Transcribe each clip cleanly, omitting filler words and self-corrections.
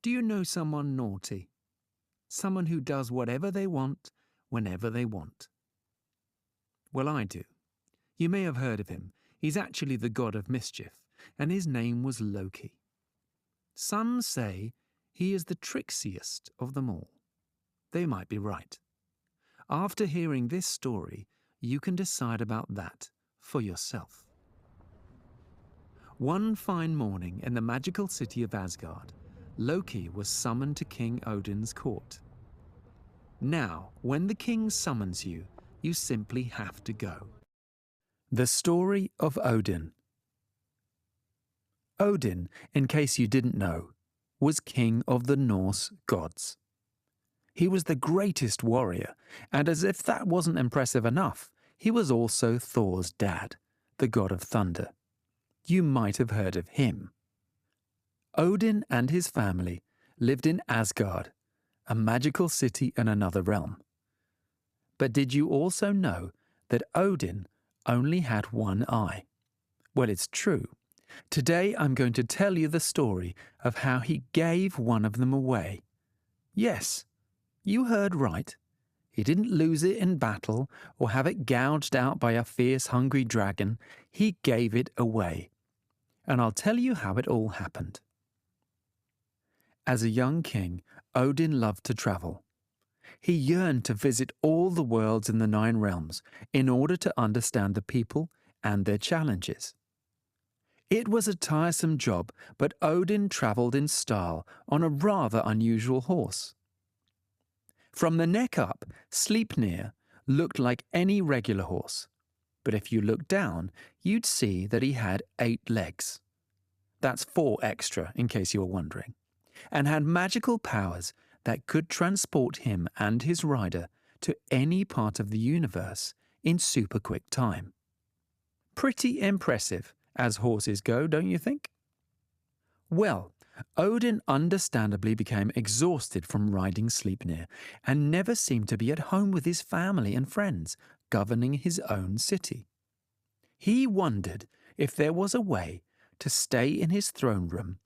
Do you know someone naughty? Someone who does whatever they want, whenever they want. Well, I do. You may have heard of him. He's actually the god of mischief, and his name was Loki. Some say he is the trixiest of them all. They might be right. After hearing this story, you can decide about that for yourself. One fine morning in the magical city of Asgard, Loki was summoned to King Odin's court. Now, when the king summons you, you simply have to go. The Story of Odin. Odin, in case you didn't know, was king of the Norse gods. He was the greatest warrior, and as if that wasn't impressive enough, he was also Thor's dad, the god of thunder. You might have heard of him. Odin and his family lived in Asgard, a magical city in another realm. But did you also know that Odin only had one eye? Well, it's true. Today I'm going to tell you the story of how he gave one of them away. Yes, you heard right. He didn't lose it in battle or have it gouged out by a fierce, hungry dragon. He gave it away. And I'll tell you how it all happened. As a young king, Odin loved to travel. He yearned to visit all the worlds in the 9 realms in order to understand the people and their challenges. It was a tiresome job, but Odin travelled in style on a rather unusual horse. From the neck up, Sleipnir looked like any regular horse, but if you looked down, you'd see that he had 8 legs. That's 4 extra, in case you were wondering, and had magical powers that could transport him and his rider to any part of the universe in super quick time. Pretty impressive, as horses go, don't you think? Well, Odin understandably became exhausted from riding Sleipnir and never seemed to be at home with his family and friends, governing his own city. He wondered if there was a way to stay in his throne room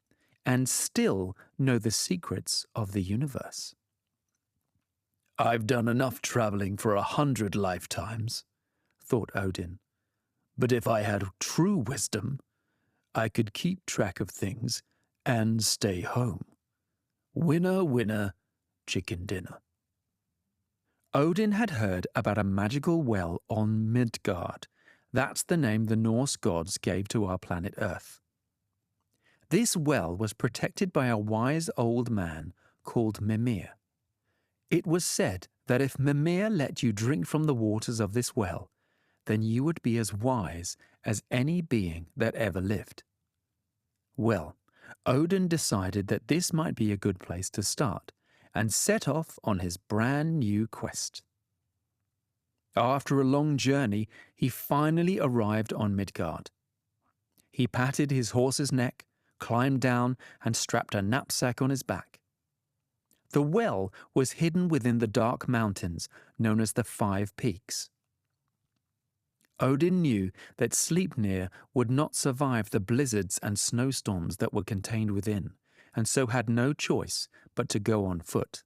and still know the secrets of the universe. "I've done enough travelling for 100 lifetimes," thought Odin. "But if I had true wisdom, I could keep track of things and stay home. Winner, winner, chicken dinner." Odin had heard about a magical well on Midgard. That's the name the Norse gods gave to our planet Earth. This well was protected by a wise old man called Mimir. It was said that if Mimir let you drink from the waters of this well, then you would be as wise as any being that ever lived. Well, Odin decided that this might be a good place to start and set off on his brand new quest. After a long journey, he finally arrived on Midgard. He patted his horse's neck, climbed down, and strapped a knapsack on his back. The well was hidden within the dark mountains known as the 5 Peaks. Odin knew that Sleipnir would not survive the blizzards and snowstorms that were contained within, and so had no choice but to go on foot.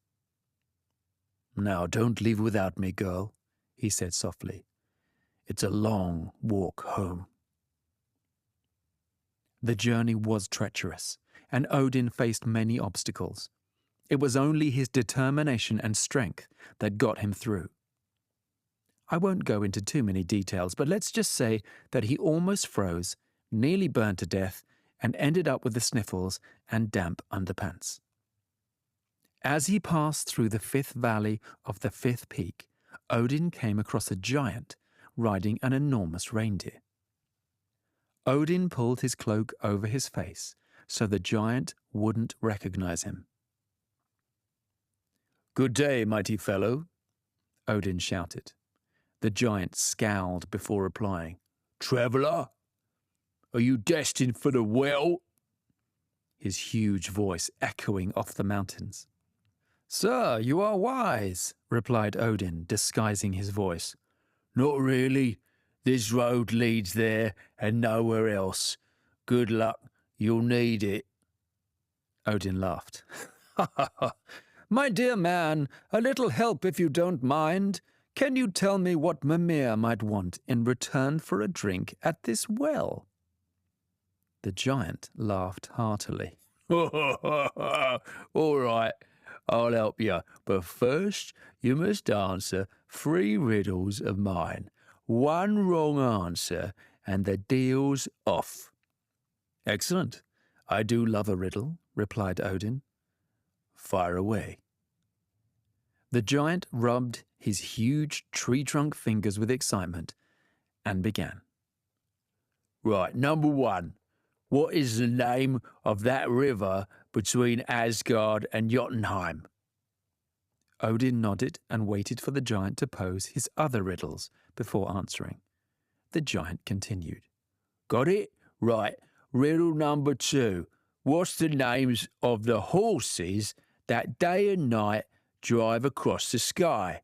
"Now don't leave without me, girl," he said softly. "It's a long walk home." The journey was treacherous, and Odin faced many obstacles. It was only his determination and strength that got him through. I won't go into too many details, but let's just say that he almost froze, nearly burned to death, and ended up with the sniffles and damp underpants. As he passed through the 5th valley of the 5th peak, Odin came across a giant riding an enormous reindeer. Odin pulled his cloak over his face so the giant wouldn't recognize him. "Good day, mighty fellow," Odin shouted. The giant scowled before replying. "Traveller, are you destined for the well?" His huge voice echoing off the mountains. "Sir, you are wise," replied Odin, disguising his voice. "Not really. This road leads there and nowhere else. Good luck, you'll need it." Odin laughed. Ha ha ha! My dear man, a little help if you don't mind. Can you tell me what Mimir might want in return for a drink at this well?" The giant laughed heartily. "All right, I'll help you. But first, you must answer 3 riddles of mine. 1 wrong answer, and the deal's off." "Excellent. I do love a riddle," replied Odin. "Fire away." The giant rubbed his huge tree-trunk fingers with excitement and began. "Right, number 1. What is the name of that river between Asgard and Jotunheim?" Odin nodded and waited for the giant to pose his other riddles before answering. The giant continued. "Got it? Right. Riddle number 2. What's the names of the horses that day and night drive across the sky?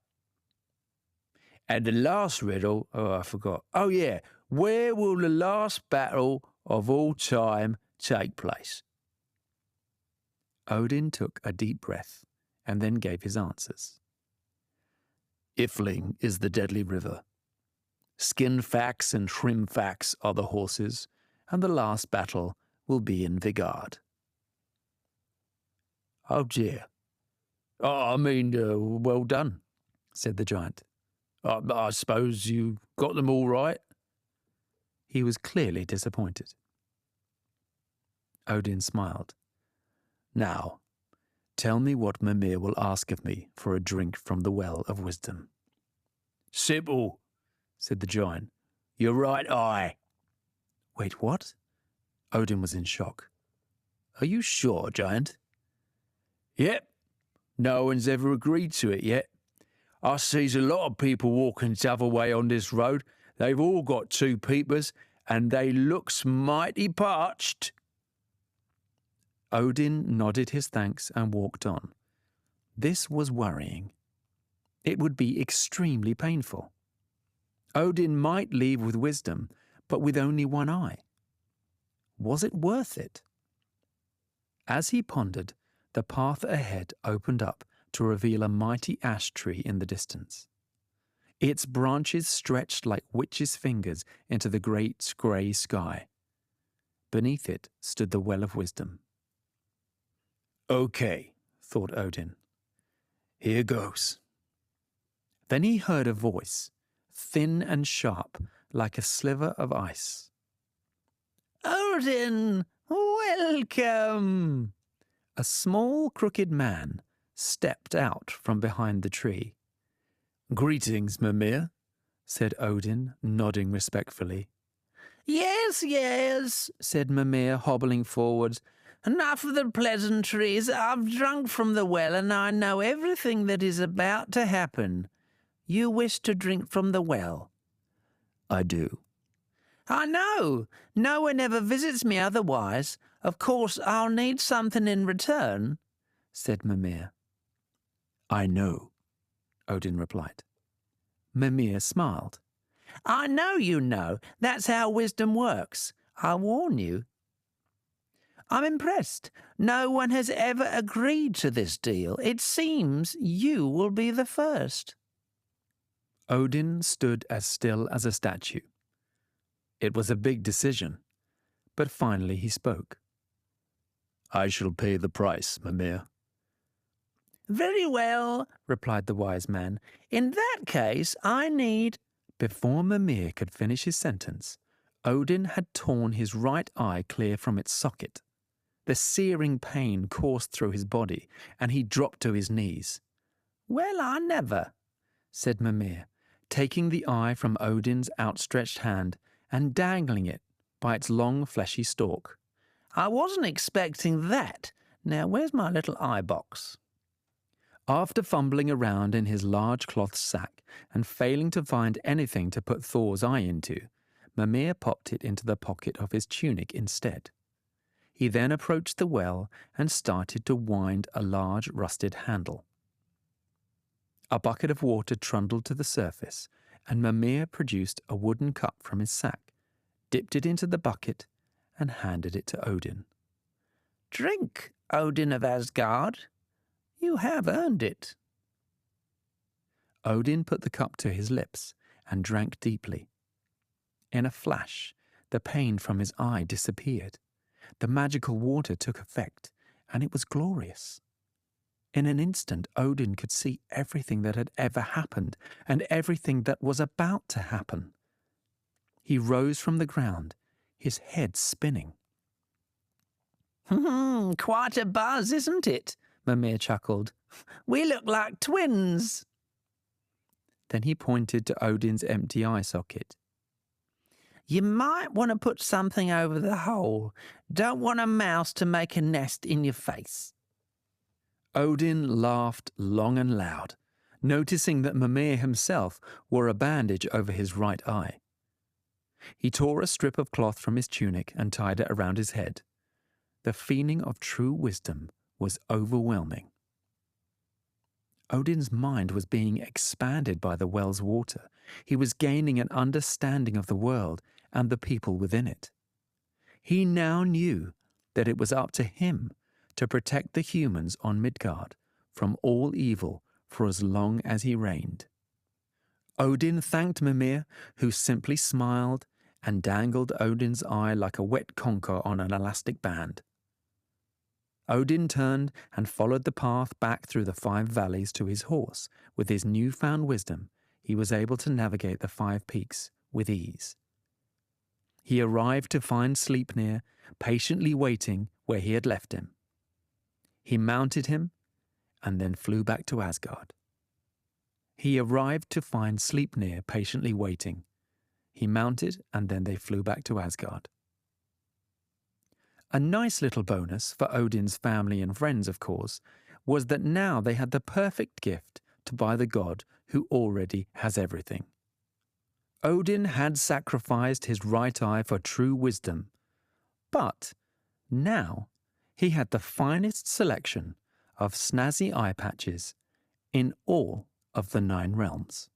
And the last riddle, I forgot. Oh yeah, where will the last battle of all time take place?" Odin took a deep breath and then gave his answers. "Ifling is the deadly river. Skinfax and Shrimfax are the horses, and the last battle will be in Vigard." "Oh dear. Well done," said the giant. I suppose you got them all right?" He was clearly disappointed. Odin smiled. "Now, tell me what Mimir will ask of me for a drink from the well of wisdom." "Simple," said the giant. "Your right eye." "Wait, what?" Odin was in shock. "Are you sure, giant?" "Yep. No one's ever agreed to it yet. I sees a lot of people walking t'other way on this road. They've all got 2 peepers, and they looks mighty parched." Odin nodded his thanks and walked on. This was worrying. It would be extremely painful. Odin might leave with wisdom, but with only 1 eye. Was it worth it? As he pondered, the path ahead opened up to reveal a mighty ash tree in the distance. Its branches stretched like witches' fingers into the great grey sky. Beneath it stood the Well of Wisdom. "Okay," thought Odin. "Here goes." Then he heard a voice, thin and sharp, like a sliver of ice. "Odin, welcome!" A small, crooked man stepped out from behind the tree. "Greetings, Mimir," said Odin, nodding respectfully. Yes, said Mimir, hobbling forwards. "Enough of the pleasantries. I've drunk from the well, and I know everything that is about to happen. You wish to drink from the well?" "I do." "I know. No one ever visits me otherwise. Of course, I'll need something in return," said Mimir. "I know," Odin replied. Mimir smiled. "I know you know. That's how wisdom works. I warn you." "I'm impressed. No one has ever agreed to this deal. It seems you will be the first." Odin stood as still as a statue. It was a big decision, but finally he spoke. "I shall pay the price, Mimir." "Very well," replied the wise man. "In that case, I need—" Before Mimir could finish his sentence, Odin had torn his right eye clear from its socket. The searing pain coursed through his body, and he dropped to his knees. "Well, I never," said Mimir, taking the eye from Odin's outstretched hand and dangling it by its long fleshy stalk. "I wasn't expecting that. Now, where's my little eye box?" After fumbling around in his large cloth sack and failing to find anything to put Thor's eye into, Mimir popped it into the pocket of his tunic instead. He then approached the well and started to wind a large rusted handle. A bucket of water trundled to the surface, and Mimir produced a wooden cup from his sack, dipped it into the bucket, and handed it to Odin. "Drink, Odin of Asgard," You have earned it. Odin put the cup to his lips and drank deeply. In a flash, the pain from his eye disappeared. The magical water took effect, and it was glorious. In an instant, Odin could see everything that had ever happened and everything that was about to happen. He rose from the ground, his head spinning. Quite a buzz, isn't it? Mimir chuckled. We look like twins. Then he pointed to Odin's empty eye socket. You might want to put something over the hole. Don't want a mouse to make a nest in your face. Odin laughed long and loud, noticing that Mimir himself wore a bandage over his right eye. He tore a strip of cloth from his tunic and tied it around his head. The feeling of true wisdom was overwhelming. Odin's mind was being expanded by the well's water. He was gaining an understanding of the world and the people within it. He now knew that it was up to him to protect the humans on Midgard from all evil for as long as he reigned. Odin thanked Mimir, who simply smiled and dangled Odin's eye like a wet conker on an elastic band. Odin turned and followed the path back through the 5 valleys to his horse. With his newfound wisdom, he was able to navigate the 5 peaks with ease. He arrived to find Sleipnir patiently waiting where he had left him. He mounted him and then flew back to Asgard. He arrived to find Sleipnir patiently waiting. He mounted and then they flew back to Asgard. A nice little bonus for Odin's family and friends, of course, was that now they had the perfect gift to buy the god who already has everything. Odin had sacrificed his right eye for true wisdom, but now he had the finest selection of snazzy eye patches in all of the 9 realms.